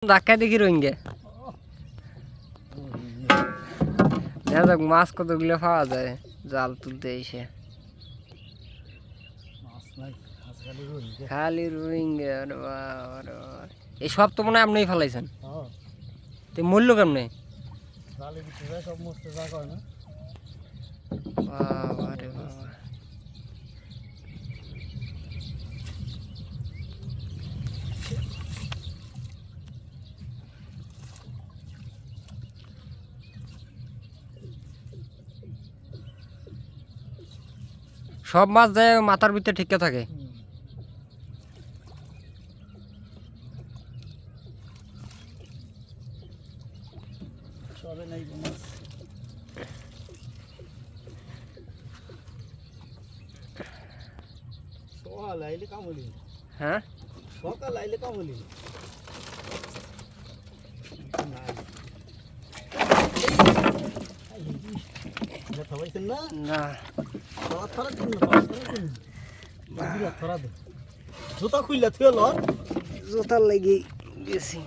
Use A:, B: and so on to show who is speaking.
A: ধাক্কা দেখি রোহিঙ্গা দেখা যাক মাছ কতগুলো পাওয়া যায় জাল তুলতে এসে। খালি রোহিঙ্গা এই সব তো মনে হয় আপনিই ফেলাইছেন। তো মূল্য কেমনে? বাবা রে বাবা, সব মাছ যায় মাথার ভিতরে ঠিককে থাকে। হ্যাঁ
B: সকাল আইলে কামলি
A: না
B: জুতা খুললা থুয়ে ল
A: জোতার লেগে গেছি।